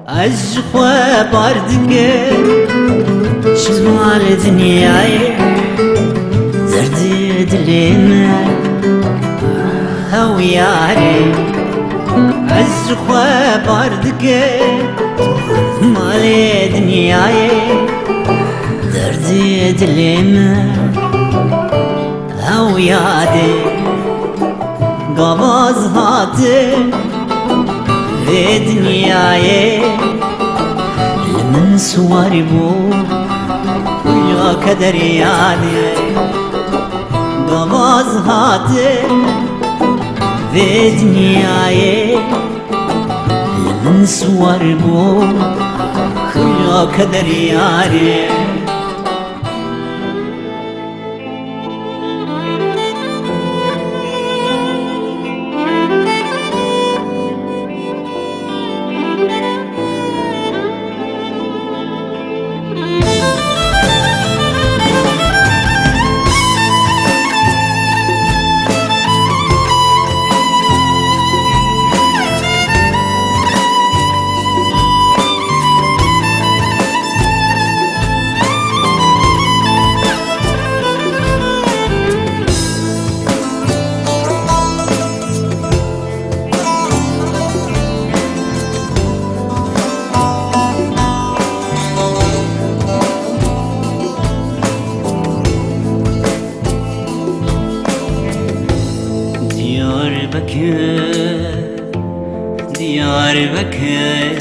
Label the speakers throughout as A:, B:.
A: أجخوا باردك شمال دنياي زرد دليم هاو ياري أجخوا باردك مال دنياي زرد دليم هاو يادي قباز هاتي في دنياي لمن سواري بو يا كدر يعني قباز هاتي في دنياي لمن سواري بو يا كدر يعني Diyarbakır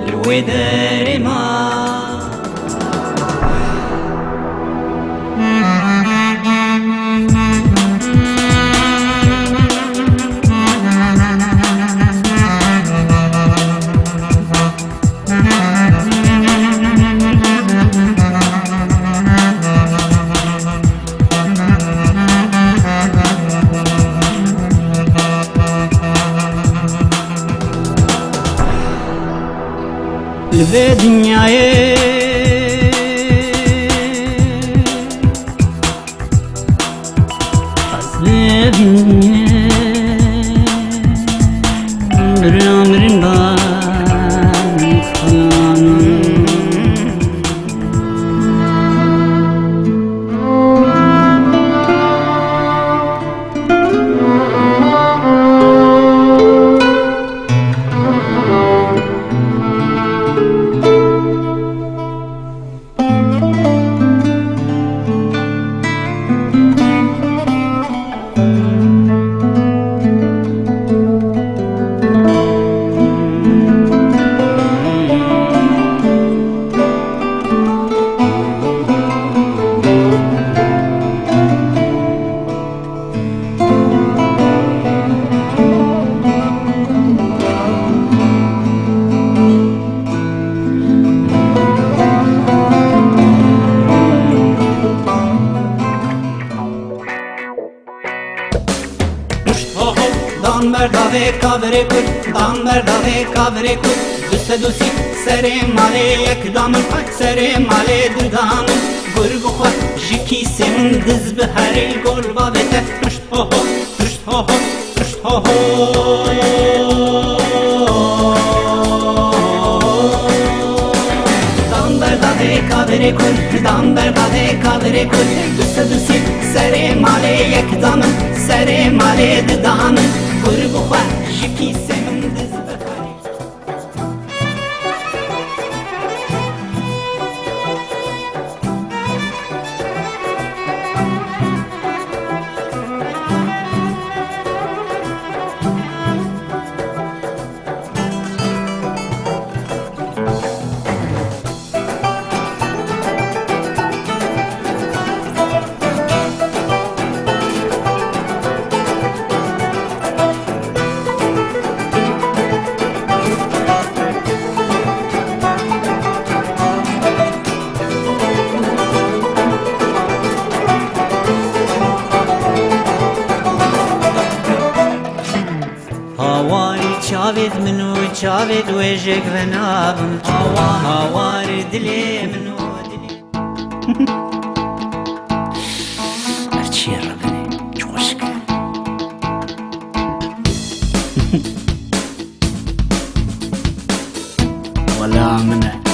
A: الودار ما في دنياي أصلي بني برامرين بان دان برداوه کاوره کن دان برداوه کاوره کن دوست دوستی سر ماله یک دامن سر ماله دو دامن گر بخور جکی سمون دز به هر گل با بته پشت ها ها پشت ها ها پشت ها ها دان برداوه کاوره کن دان برداوه کاوره کن دوست دوستی سر ماله یک دامن سر ماله دو دامن گر بخور جکی سمون دز به هر چاوید منو چاوید ویجک و نابم هوار دلی منو دلی هرچی را کنی جوش کن منه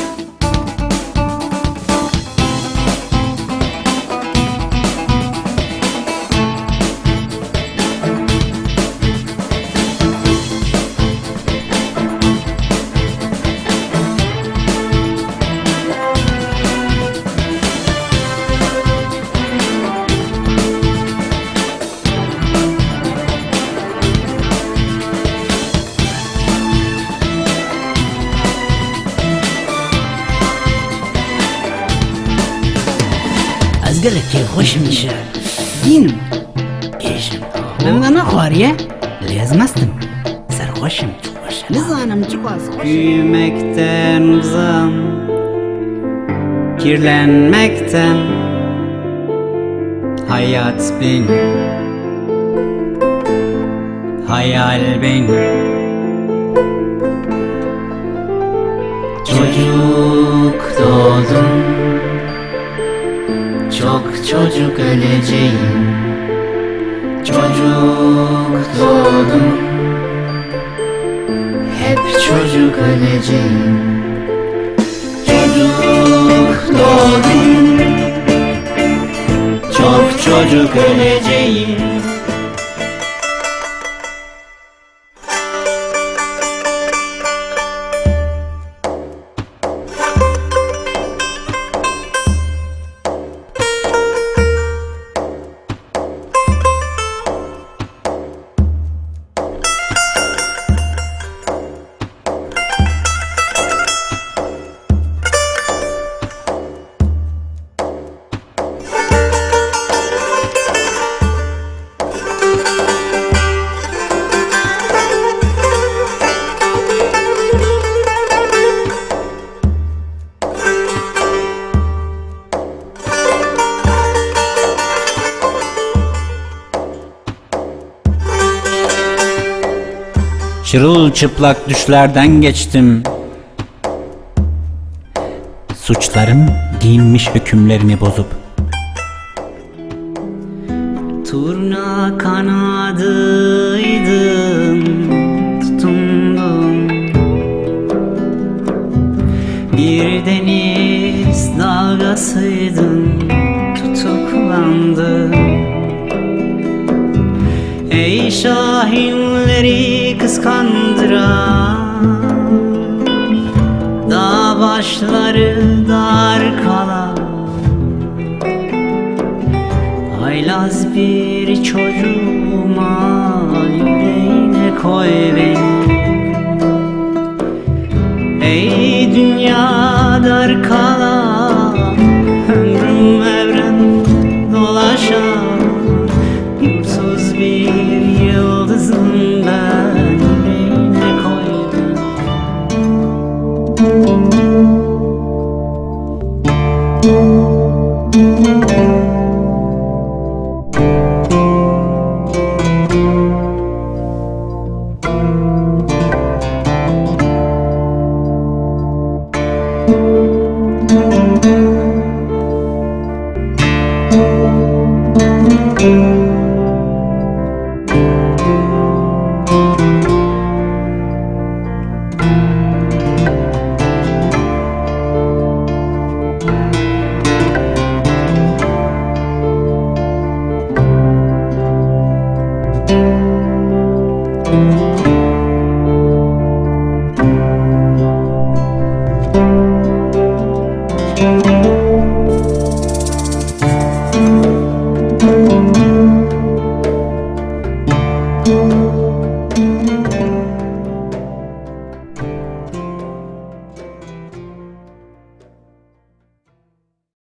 A: قالك يا خوش مش دينم ايشم من خواريه لازم استم سرخوشم خوش نزانم çıkmaz büyümekten uzam kirlenmekten hayat benim hayal benim çocuk doğdum çok çocuk öleceğim çocuk doğdum hep çocuk öleceğim çocuk doğdum çok çocuk öleceğim Çırılçıplak düşlerden geçtim. Suçlarım giyinmiş hükümlerimi bozup. Turna kanadıydım, tutundum. Bir deniz dalgasıydım, tutuklandım. Ey şahinleri kıskandıran, dağ başları dar kalan haylaz bir çocuğuma yüreğine koy beni. Ey dünya dar kalan, ömrüm evren dolaşan mutsuz bir yıldızım ben, yüreğine koy beni.